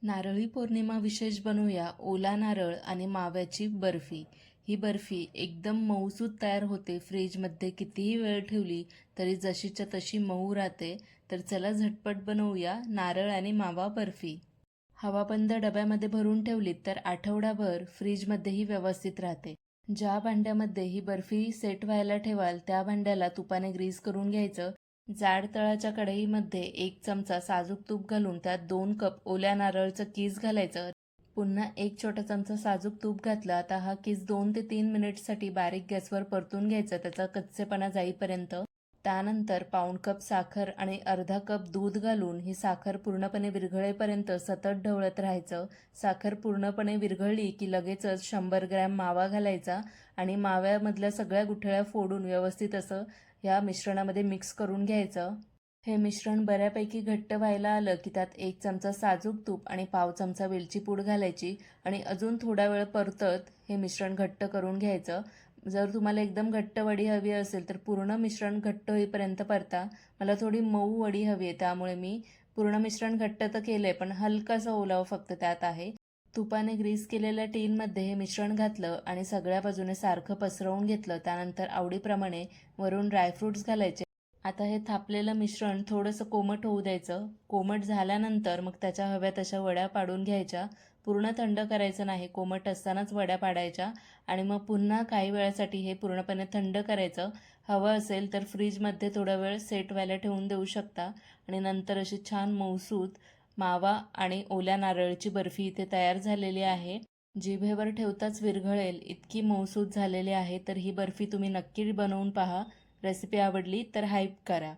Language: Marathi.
नारळी पौर्णिमा विशेष बनवूया ओला नारळ आणि माव्याची बर्फी। ही बर्फी एकदम मऊसूत तयार होते, फ्रीजमध्ये कितीही वेळ ठेवली तरी जशीच्या तशी मऊ राहते। तर चला झटपट बनवूया नारळ आणि मावा बर्फी। हवाबंद डब्यामध्ये भरून ठेवलीत तर आठवडाभर फ्रीजमध्येही व्यवस्थित राहते। ज्या भांड्यामध्ये ही बर्फी सेट व्हायला ठेवाल त्या भांड्याला तुपाने ग्रीस करून घ्यायचं। जाड तळाच्या कढईमध्ये 1 चमचा साजूक तूप घालून त्यात 2 कप ओल्या नारळाचं कीस घालायचं। पुन्हा 1 छोटा चमचा साजूक तूप घातलं। आता हा कीस 2 ते 3 मिनिटसाठी बारीक गॅसवर परतून घ्यायचा, त्याचा कच्चेपणा जाईपर्यंत। त्यानंतर पाऊण कप साखर आणि अर्धा कप दूध घालून ही साखर पूर्णपणे विरघळेपर्यंत सतत ढवळत राहायचं। साखर पूर्णपणे विरघळली की लगेचच 100 ग्रॅम मावा घालायचा आणि माव्यामधल्या सगळ्या गुठळ्या फोडून व्यवस्थित असं या मिश्रणामध्ये मिक्स करून घ्यायचं। हे मिश्रण बऱ्यापैकी घट्ट व्हायला आलं की त्यात 1 चमचा साजूक तूप आणि पाव चमचा वेलची पूड घालायची आणि अजून थोडा वेळ परतत हे मिश्रण घट्ट करून घ्यायचं। जर तुम्हाला एकदम घट्ट वडी हवी असेल तर पूर्ण मिश्रण घट्ट होईपर्यंत परता। मला थोडी मऊ वडी हवी आहे, त्यामुळे मी पूर्ण मिश्रण घट्ट तर केलंय पण हलकासा ओलावा फक्त त्यात आहे। तुपाने ग्रीस केलेल्या टीनमध्ये हे मिश्रण घातलं आणि सगळ्या बाजूने सारखं पसरवून घेतलं। त्यानंतर आवडीप्रमाणे वरून ड्रायफ्रुट्स घालायचे। आता हे थापलेलं मिश्रण थोडंसं कोमट होऊ द्यायचं। कोमट झाल्यानंतर मग त्याच्या हव्या तशा वड्या पाडून घ्यायच्या। पूर्ण थंड करायचं नाही, कोमट असतानाच वड्या पाडायच्या आणि मग पुन्हा काही वेळासाठी हे पूर्णपणे थंड करायचं। हवं असेल तर फ्रीजमध्ये थोडा वेळ सेट व्हायला ठेवून देऊ शकता आणि नंतर अशी छान मऊसूत मावा आणि ओल्या नारळाची बर्फी इथे तयार झालेली आहे। जिभेवर ठेवताच विरघळेल इतकी मऊसूत झालेली आहे। तर ही बर्फी तुम्ही नक्की बनवून पहा। रेसिपी आवडली तर हाईप करा।